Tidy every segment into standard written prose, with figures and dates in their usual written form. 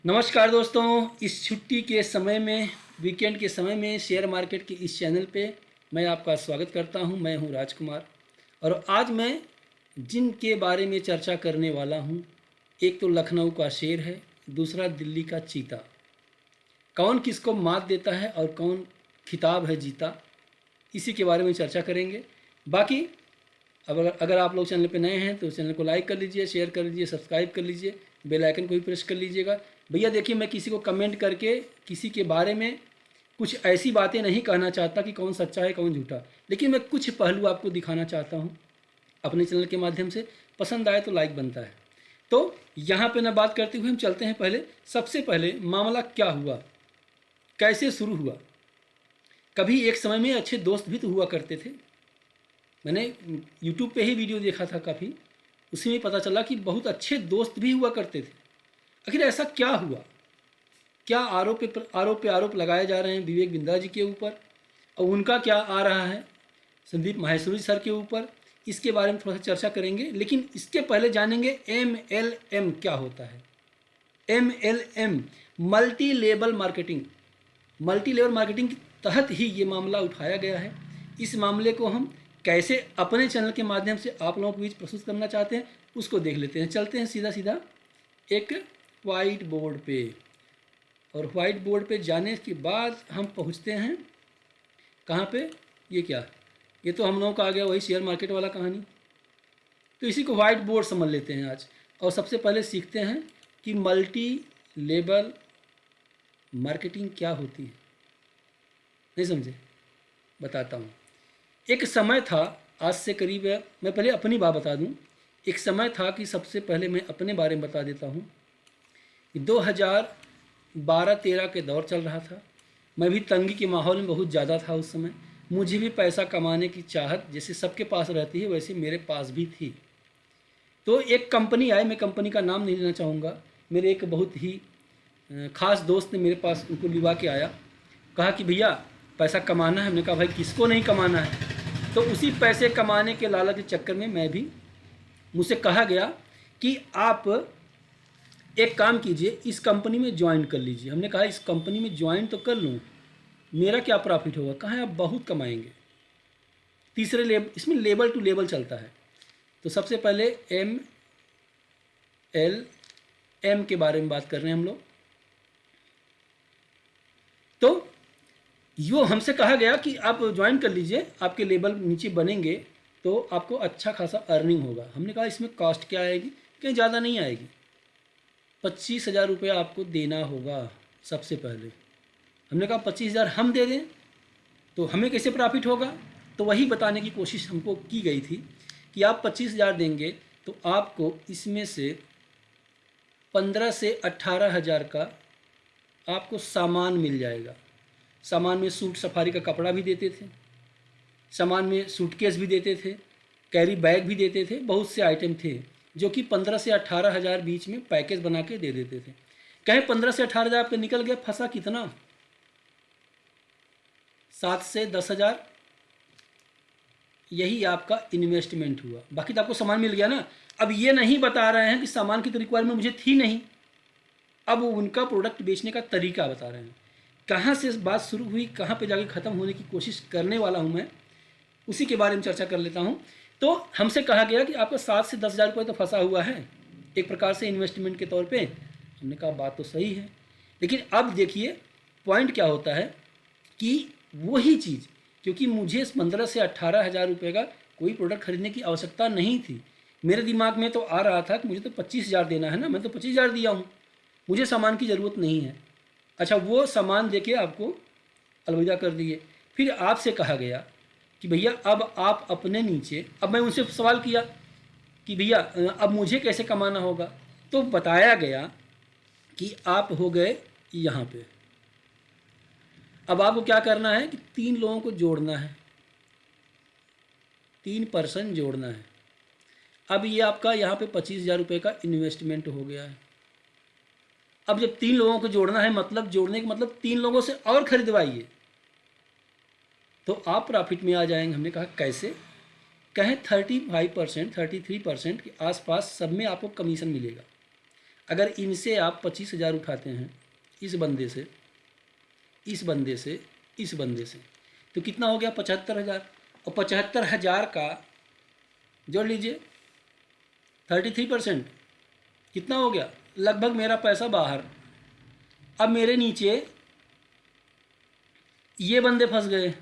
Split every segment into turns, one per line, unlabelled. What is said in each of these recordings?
नमस्कार दोस्तों। इस छुट्टी के समय में, वीकेंड के समय में शेयर मार्केट के इस चैनल पे मैं आपका स्वागत करता हूं। मैं हूं राजकुमार और आज मैं जिनके बारे में चर्चा करने वाला हूं, एक तो लखनऊ का शेर है, दूसरा दिल्ली का चीता। कौन किसको मात देता है और कौन खिताब है जीता, इसी के बारे में चर्चा करेंगे। बाकी अब अगर आप लोग चैनल पे नए हैं तो चैनल को लाइक कर लीजिए, शेयर कर लीजिए, सब्सक्राइब कर लीजिए, बेल आइकन को भी प्रेस कर लीजिएगा। भैया देखिए, मैं किसी को कमेंट करके किसी के बारे में कुछ ऐसी बातें नहीं कहना चाहता कि कौन सच्चा है कौन झूठा, लेकिन मैं कुछ पहलू आपको दिखाना चाहता हूँ अपने चैनल के माध्यम से। पसंद आए तो लाइक बनता है। तो यहाँ पे ना बात करते हुए हम चलते हैं पहले, सबसे पहले मामला क्या हुआ, कैसे शुरू हुआ। कभी एक समय में अच्छे दोस्त भी तो हुआ करते थे। मैंने यूट्यूब पे ही वीडियो देखा था काफ़ी, उसी में पता चला कि बहुत अच्छे दोस्त भी हुआ करते थे। आखिर ऐसा क्या हुआ, क्या आरोप पे आरोप लगाए जा रहे हैं विवेक बिंद्रा जी के ऊपर, और उनका क्या आ रहा है संदीप माहेश्वरी सर के ऊपर, इसके बारे में थोड़ा सा चर्चा करेंगे। लेकिन इसके पहले जानेंगे MLM क्या होता है। MLM multi level marketing, multi level marketing के तहत ही ये मामला उठाया गया है। इस मामले को हम कैसे अपने चैनल के माध्यम से आप लोगों के बीच प्रस्तुत करना चाहते हैं, उसको देख लेते हैं। चलते हैं सीधा सीधा एक वाइट बोर्ड पे, और वाइट बोर्ड पे जाने के बाद हम पहुंचते हैं कहाँ पे, ये क्या, ये तो हम लोगों का आ गया वही शेयर मार्केट वाला कहानी। तो इसी को वाइट बोर्ड समझ लेते हैं आज, और सबसे पहले सीखते हैं कि मल्टी लेवल मार्केटिंग क्या होती है। नहीं समझे, बताता हूँ। एक समय था, आज से करीब, मैं पहले अपनी बात बता दूँ। एक समय था कि सबसे पहले मैं अपने बारे में बता देता हूँ। 2012-13 के दौर चल रहा था। मैं भी तंगी के माहौल में बहुत ज़्यादा था उस समय। मुझे भी पैसा कमाने की चाहत जैसे सबके पास रहती है वैसे मेरे पास भी थी। तो एक कंपनी आई, मैं कंपनी का नाम नहीं लेना चाहूँगा। मेरे एक बहुत ही ख़ास दोस्त ने मेरे पास उनको लिवा के आया, कहा कि भैया पैसा कमाना है। हमने कहा भाई किसको नहीं कमाना है। तो उसी पैसे कमाने के लालच के चक्कर में मुझसे कहा गया कि आप एक काम कीजिए, इस कंपनी में ज्वाइन कर लीजिए। हमने कहा इस कंपनी में ज्वाइन तो कर लूँ, मेरा क्या प्रॉफिट होगा। कहाँ आप बहुत कमाएंगे। तीसरे लेवल, इसमें लेवल टू लेवल चलता है। तो सबसे पहले MLM के बारे में बात कर रहे हैं हम लोग। तो यो हमसे कहा गया कि आप ज्वाइन कर लीजिए, आपके लेवल नीचे बनेंगे तो आपको अच्छा खासा अर्निंग होगा। हमने कहा इसमें कॉस्ट क्या आएगी, कहीं ज़्यादा नहीं आएगी। 25,000 रुपया आपको देना होगा सबसे पहले। हमने कहा 25,000 हम दे दें तो हमें कैसे प्रॉफिट होगा। तो वही बताने की कोशिश हमको की गई थी कि आप 25,000 देंगे तो आपको इसमें से 15 से 18,000 का आपको सामान मिल जाएगा। सामान में सूट सफारी का कपड़ा भी देते थे, सामान में सूटकेस भी देते थे, कैरी बैग भी देते थे। बहुत से आइटम थे जो कि 15 से 18,000 बीच में पैकेज बना के दे देते थे। कहें 15 से 18,000 आपके निकल गया, फंसा कितना, 7 से 10,000। यही आपका इन्वेस्टमेंट हुआ। बाकी तो आपको सामान मिल गया ना। अब ये नहीं बता रहे हैं कि सामान की तो रिक्वायरमेंट मुझे थी नहीं, अब उनका प्रोडक्ट बेचने का तरीका बता रहे हैं। कहाँ से बात शुरू हुई, कहाँ पे जाके ख़त्म होने की कोशिश करने वाला हूँ मैं, उसी के बारे में चर्चा कर लेता हूँ। तो हमसे कहा गया कि आपका 7 से 10,000 रुपये तो फंसा हुआ है एक प्रकार से इन्वेस्टमेंट के तौर पे। हमने कहा बात तो सही है, लेकिन अब देखिए पॉइंट क्या होता है कि वही चीज़, क्योंकि मुझे 15 से 18,000 रुपये का कोई प्रोडक्ट खरीदने की आवश्यकता नहीं थी। मेरे दिमाग में तो आ रहा था कि मुझे तो 25,000 देना है ना, मैं तो 25,000 दिया हूँ, मुझे सामान की ज़रूरत नहीं है। अच्छा, वो सामान देके आपको अलविदा कर दिए। फिर आपसे कहा गया कि भैया अब आप अपने नीचे, अब मैं उनसे सवाल किया कि भैया अब मुझे कैसे कमाना होगा। तो बताया गया कि आप हो गए यहाँ पे, अब आपको क्या करना है कि 3 लोगों को जोड़ना है, 3 पर्सन जोड़ना है। अब ये आपका यहाँ पे 25,000 रुपये का इन्वेस्टमेंट हो गया है। अब जब 3 लोगों को जोड़ना है, मतलब जोड़ने का मतलब 3 लोगों से और खरीदवाइए तो आप प्रॉफिट में आ जाएंगे। हमने कहा कैसे, कहें 35%, 33% के आसपास सब में आपको कमीशन मिलेगा। अगर इनसे आप 25,000 उठाते हैं, इस बंदे से, इस बंदे से, इस बंदे से, तो कितना हो गया? 75,000। और 75,000 का जोड़ लीजिए 33%, कितना हो गया? लगभग मेरा पैसा बाहर। अब मेरे नीचे ये बंदे फंस गए,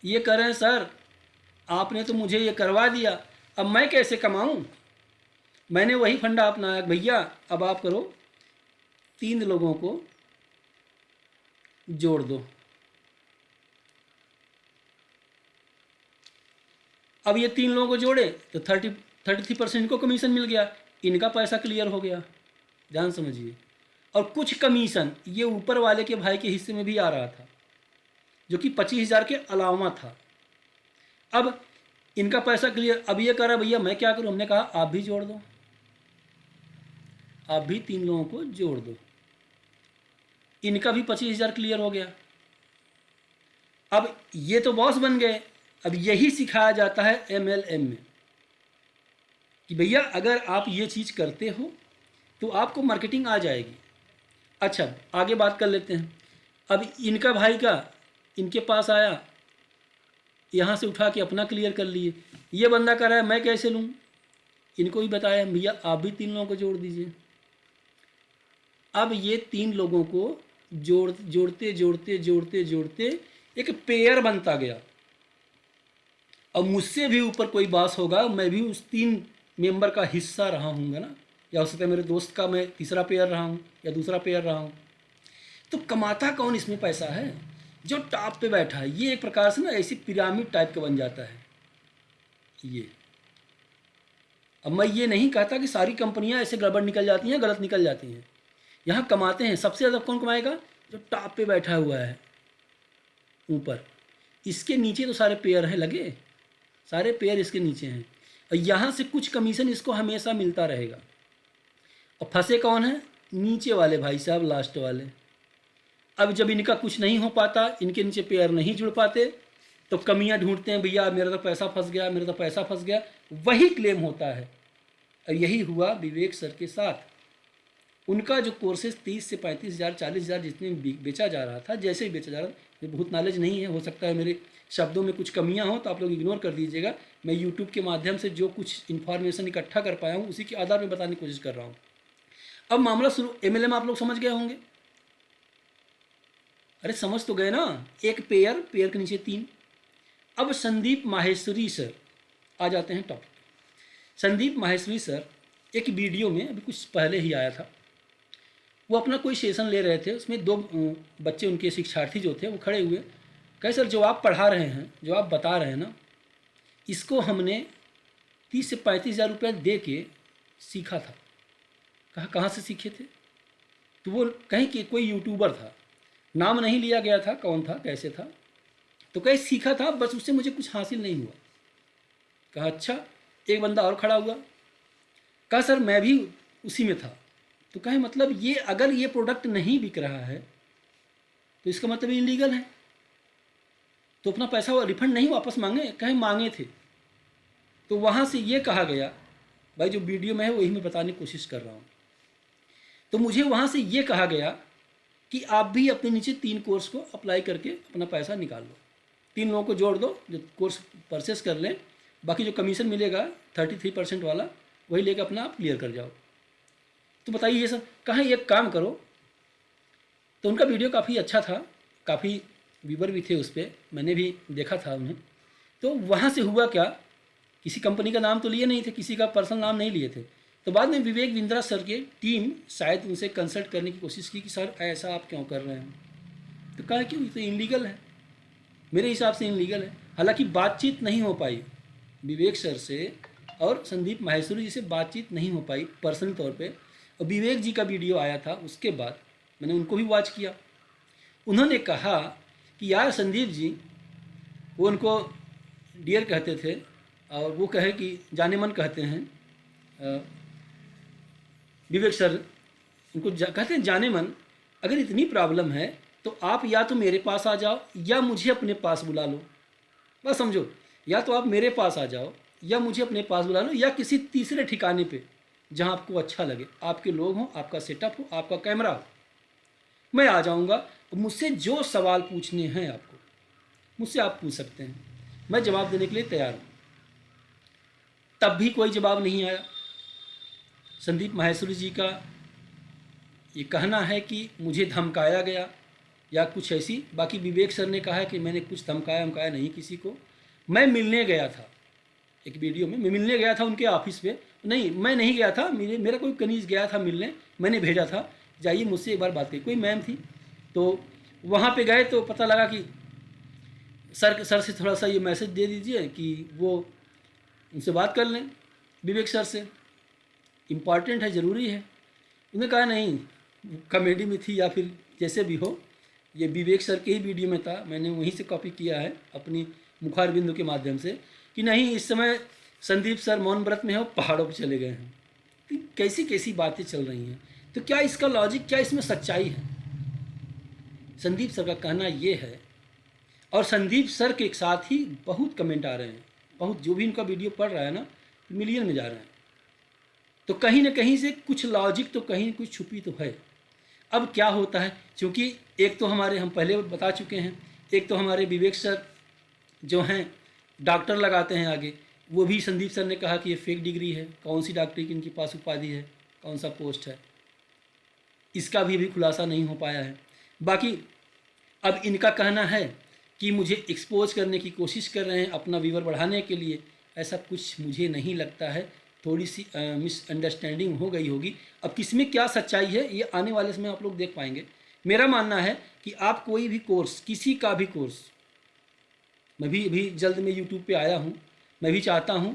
ये कह रहे हैं सर आपने तो मुझे ये करवा दिया, अब मैं कैसे कमाऊं? मैंने वही फंडा अपनाया, भैया अब आप करो, 3 लोगों को जोड़ दो। अब ये 3 लोगों को जोड़े तो 33% को कमीशन मिल गया, इनका पैसा क्लियर हो गया। ध्यान समझिए। और कुछ कमीशन ये ऊपर वाले के भाई के हिस्से में भी आ रहा था, जो कि 25,000 के अलावा था। अब इनका पैसा क्लियर। अब ये कह रहा भैया मैं क्या करूं? हमने कहा आप भी जोड़ दो, आप भी 3 लोगों को जोड़ दो, इनका भी 25,000 क्लियर हो गया। अब ये तो बॉस बन गए। अब यही सिखाया जाता है MLM में कि भैया अगर आप ये चीज़ करते हो तो आपको मार्केटिंग आ जाएगी। अच्छा आगे बात कर लेते हैं। अब इनका भाई का इनके पास आया, यहाँ से उठा के अपना क्लियर कर लिए। ये बंदा कह रहा है मैं कैसे लूँ? इनको भी बताया भैया आप भी 3 लोगों को जोड़ दीजिए। अब ये 3 लोगों को जोड़ते जोड़ते जोड़ते जोड़ते एक पेयर बनता गया। अब मुझसे भी ऊपर कोई बॉस होगा, मैं भी उस 3 मेंबर का हिस्सा रहा हूँगा ना, या हो सकता है मेरे दोस्त का मैं तीसरा पेयर रहा हूँ या दूसरा पेयर रहा हूँ। तो कमाता कौन इसमें पैसा है? जो टॉप पे बैठा है। ये एक प्रकार से ना ऐसी पिरामिड टाइप का बन जाता है ये। अब मैं ये नहीं कहता कि सारी कंपनियां ऐसे गड़बड़ निकल जाती हैं, गलत निकल जाती हैं। यहाँ कमाते हैं सबसे ज़्यादा कौन कमाएगा? जो टॉप पे बैठा हुआ है ऊपर। इसके नीचे तो सारे पेयर हैं लगे, सारे पेयर इसके नीचे हैं, और यहाँ से कुछ कमीशन इसको हमेशा मिलता रहेगा। और फंसे कौन है? नीचे वाले भाई साहब, लास्ट वाले। अब जब इनका कुछ नहीं हो पाता, इनके नीचे पेयर नहीं जुड़ पाते, तो कमियां ढूंढते हैं, भैया मेरा तो पैसा फंस गया, मेरा तो पैसा फंस गया, वही क्लेम होता है। और यही हुआ विवेक सर के साथ। उनका जो कोर्सेज 30 से 35,000 40,000 जितने बेचा जा रहा था, जैसे ही बेचा जा रहा था, मुझे बहुत नॉलेज नहीं है, हो सकता है मेरे शब्दों में कुछ कमियां हो तो आप लोग इग्नोर कर दीजिएगा। मैं यूट्यूब के माध्यम से जो कुछ इन्फॉर्मेशन इकट्ठा कर पाया हूँ उसी के आधार में बताने की कोशिश कर रहा हूँ। अब मामला शुरू। MLM आप लोग समझ गए होंगे। अरे समझ तो गए ना। एक पेयर, पेयर के नीचे 3। अब संदीप माहेश्वरी सर आ जाते हैं टॉपिक। संदीप माहेश्वरी सर एक वीडियो में अभी कुछ पहले ही आया था, वो अपना कोई सेशन ले रहे थे। उसमें 2 बच्चे उनके शिक्षार्थी जो थे वो खड़े हुए, कहे सर जो आप पढ़ा रहे हैं, जो आप बता रहे हैं ना, इसको हमने 30 से 35,000 रुपये दे के सीखा था। कहा कहाँ से सीखे थे? तो वो कहीं कि कोई यूट्यूबर था, नाम नहीं लिया गया था कौन था कैसे था, तो कहीं सीखा था, बस उससे मुझे कुछ हासिल नहीं हुआ। कहा अच्छा। एक बंदा और खड़ा हुआ, कहा सर मैं भी उसी में था। तो कहे मतलब ये अगर ये प्रोडक्ट नहीं बिक रहा है तो इसका मतलब इलीगल है, तो अपना पैसा रिफंड नहीं वापस मांगे? कहे मांगे थे। तो वहाँ से ये कहा गया, भाई जो वीडियो में है वही मैं बताने की कोशिश कर रहा हूँ, तो मुझे वहाँ से ये कहा गया कि आप भी अपने नीचे 3 कोर्स को अप्लाई करके अपना पैसा निकाल लो, 3 लोगों को जोड़ दो जो कोर्स परचेस कर लें, बाकी जो कमीशन मिलेगा 33% वाला वही लेकर अपना आप क्लियर कर जाओ। तो बताइए ये सब। कहाँ एक काम करो। तो उनका वीडियो काफ़ी अच्छा था, काफ़ी व्यूवर भी थे उस पर, मैंने भी देखा था उन्हें। तो वहाँ से हुआ क्या, किसी कंपनी का नाम तो लिए नहीं थे, किसी का पर्सनल नाम नहीं लिए थे। तो बाद में विवेक बिंद्रा सर के टीम शायद उनसे कंसल्ट करने की कोशिश की कि सर ऐसा आप क्यों कर रहे हैं? तो कहा कि ये तो इनलीगल है, मेरे हिसाब से इनलीगल है। हालांकि बातचीत नहीं हो पाई विवेक सर से, और संदीप माहेश्वरी जी से बातचीत नहीं हो पाई पर्सनल तौर पे। और विवेक जी का वीडियो आया था, उसके बाद मैंने उनको भी वॉच किया। उन्होंने कहा कि यार संदीप जी, वो उनको डियर कहते थे और वो कहे कि जाने मन कहते हैं विवेक सर, उनको कहते हैं जाने मन, अगर इतनी प्रॉब्लम है तो आप या तो मेरे पास आ जाओ या मुझे अपने पास बुला लो। बस समझो, या तो आप मेरे पास आ जाओ या मुझे अपने पास बुला लो, या किसी तीसरे ठिकाने पे जहाँ आपको अच्छा लगे, आपके लोग हों, आपका सेटअप हो, आपका कैमरा हो, मैं आ जाऊँगा। मुझसे जो सवाल पूछने हैं आपको, मुझसे आप पूछ सकते हैं, मैं जवाब देने के लिए तैयार हूँ। तब भी कोई जवाब नहीं आया। संदीप माहेश्वरी जी का ये कहना है कि मुझे धमकाया गया या कुछ ऐसी। बाकी विवेक सर ने कहा है कि मैंने कुछ धमकाया नहीं किसी को। मैं मिलने गया था, एक वीडियो में मैं मिलने गया था उनके ऑफिस पे। नहीं, मैं नहीं गया था, मेरा कोई कनीज गया था मिलने, मैंने भेजा था जाइए मुझसे एक बार बात करिए। कोई मैम थी, तो वहाँ पे गए तो पता लगा कि सर से थोड़ा सा ये मैसेज दे दीजिए कि वो उनसे बात कर लें, विवेक सर से, इम्पॉर्टेंट है, ज़रूरी है। उन्होंने कहा नहीं, कॉमेडी में थी या फिर जैसे भी हो, ये विवेक सर के ही वीडियो में था, मैंने वहीं से कॉपी किया है अपनी मुखारबिंदु के माध्यम से, कि नहीं इस समय संदीप सर मौन व्रत में हो, पहाड़ों पर चले गए हैं। तो कैसी कैसी बातें चल रही हैं। तो क्या इसका लॉजिक, क्या इसमें सच्चाई है? संदीप सर का कहना ये है, और संदीप सर के साथ ही बहुत कमेंट आ रहे हैं, बहुत, जो भी इनका वीडियो पढ़ रहा है ना, मिलियन में जा रहे हैं। तो कहीं ना कहीं से कुछ लॉजिक तो कहीं कुछ छुपी तो है। अब क्या होता है, क्योंकि एक तो हमारे, हम पहले बता चुके हैं, एक तो हमारे विवेक सर जो हैं डॉक्टर लगाते हैं आगे, वो भी संदीप सर ने कहा कि ये फेक डिग्री है। कौन सी डॉक्टरी की इनके पास उपाधि है, कौन सा पोस्ट है, इसका भी खुलासा नहीं हो पाया है। बाकी अब इनका कहना है कि मुझे एक्सपोज करने की कोशिश कर रहे हैं अपना व्यूअर बढ़ाने के लिए। ऐसा कुछ मुझे नहीं लगता है, थोड़ी सी मिसअंडरस्टैंडिंग हो गई होगी। अब किसमें क्या सच्चाई है ये आने वाले समय आप लोग देख पाएंगे। मेरा मानना है कि आप कोई भी कोर्स, किसी का भी कोर्स, मैं भी जल्द में यूट्यूब पे आया हूँ, मैं भी चाहता हूँ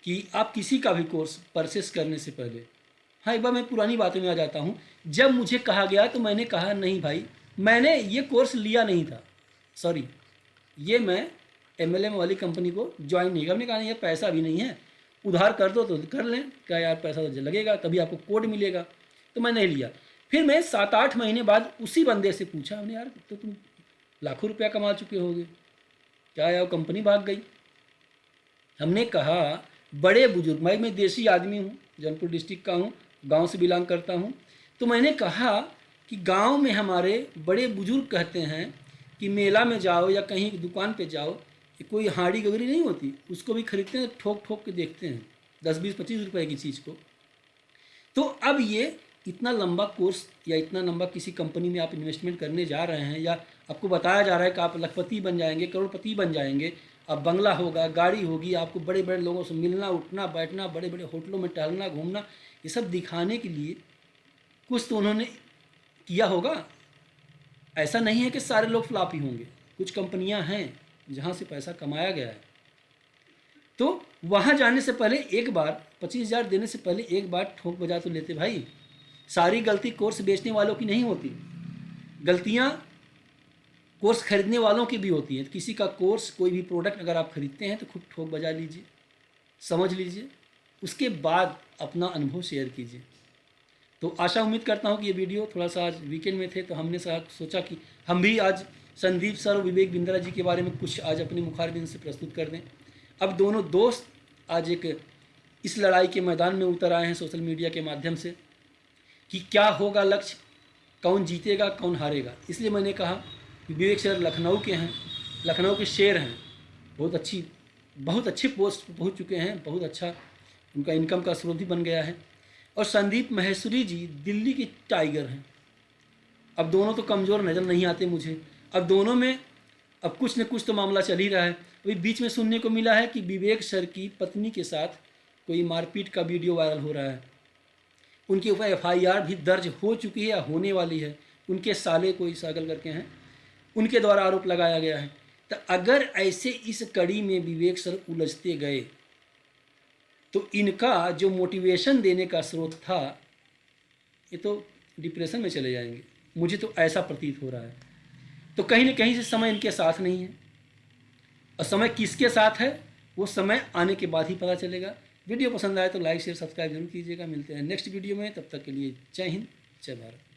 कि आप किसी का भी कोर्स परचेस करने से पहले, हाँ एक बार मैं पुरानी बातों में आ जाता हूँ। जब मुझे कहा गया तो मैंने कहा नहीं भाई, मैंने ये कोर्स लिया नहीं था, सॉरी, ये मैं MLM वाली कंपनी को ज्वाइन नहीं किया। हमने कहा नहीं यार पैसा भी नहीं है, उधार कर दो तो कर लें, क्या यार पैसा तो लगेगा, तभी आपको कोड मिलेगा, तो मैं नहीं लिया। फिर मैं 7-8 महीने बाद उसी बंदे से पूछा, हमने यार तो तुम लाखों रुपया कमा चुके होगे, क्या यार कंपनी भाग गई? हमने कहा बड़े बुजुर्ग, मैं देसी आदमी हूँ, जौनपुर डिस्ट्रिक्ट का हूँ, गांव से बिलोंग करता हूँ, तो मैंने कहा कि गांव में हमारे बड़े बुजुर्ग कहते हैं कि मेला में जाओ या कहीं दुकान पे जाओ, कोई हाड़ी गगरी नहीं होती, उसको भी खरीदते हैं, ठोक ठोक के देखते हैं 10-20-25 रुपए की चीज़ को। तो अब ये इतना लंबा कोर्स या इतना लंबा किसी कंपनी में आप इन्वेस्टमेंट करने जा रहे हैं, या आपको बताया जा रहा है कि आप लखपति बन जाएंगे, करोड़पति बन जाएंगे, अब बंगला होगा, गाड़ी होगी, आपको बड़े बड़े लोगों से मिलना, उठना, बैठना, बड़े बड़े होटलों में टहलना, घूमना, ये सब दिखाने के लिए कुछ तो उन्होंने किया होगा। ऐसा नहीं है कि सारे लोग फ्लॉप ही होंगे, कुछ कंपनियां हैं जहां से पैसा कमाया गया है। तो वहां जाने से पहले एक बार 25,000 देने से पहले एक बार ठोक बजा तो लेते भाई। सारी गलती कोर्स बेचने वालों की नहीं होती, गलतियां कोर्स खरीदने वालों की भी होती हैं। किसी का कोर्स, कोई भी प्रोडक्ट अगर आप खरीदते हैं तो खुद ठोक बजा लीजिए, समझ लीजिए, उसके बाद अपना अनुभव शेयर कीजिए। तो आशा उम्मीद करता हूँ कि ये वीडियो, थोड़ा सा आज वीकेंड में थे तो हमने सोचा कि हम भी आज संदीप सर और विवेक बिंद्रा जी के बारे में कुछ आज अपने मुखारबिंद से प्रस्तुत कर दें। अब दोनों दोस्त आज एक इस लड़ाई के मैदान में उतर आए हैं सोशल मीडिया के माध्यम से कि क्या होगा लक्ष्य, कौन जीतेगा कौन हारेगा। इसलिए मैंने कहा कि विवेक सर लखनऊ के हैं, लखनऊ के शेर हैं, बहुत अच्छे पोस्ट पर पहुँच चुके हैं, बहुत अच्छा उनका इनकम का स्रोत भी बन गया है। और संदीप माहेश्वरी जी दिल्ली की टाइगर हैं। अब दोनों तो कमज़ोर नज़र नहीं आते मुझे, अब दोनों में अब कुछ न कुछ तो मामला चल ही रहा है। अभी बीच में सुनने को मिला है कि विवेक सर की पत्नी के साथ कोई मारपीट का वीडियो वायरल हो रहा है, उनके ऊपर FIR भी दर्ज हो चुकी है या होने वाली है। उनके साले कोई सागल करके हैं, उनके द्वारा आरोप लगाया गया है। तो अगर ऐसे इस कड़ी में विवेक सर उलझते गए तो इनका जो मोटिवेशन देने का स्रोत था ये तो डिप्रेशन में चले जाएंगे, मुझे तो ऐसा प्रतीत हो रहा है। तो कहीं न कहीं से समय इनके साथ नहीं है, और समय किसके साथ है वो समय आने के बाद ही पता चलेगा। वीडियो पसंद आए तो लाइक शेयर सब्सक्राइब जरूर कीजिएगा। मिलते हैं नेक्स्ट वीडियो में, तब तक के लिए जय हिंद, जय भारत।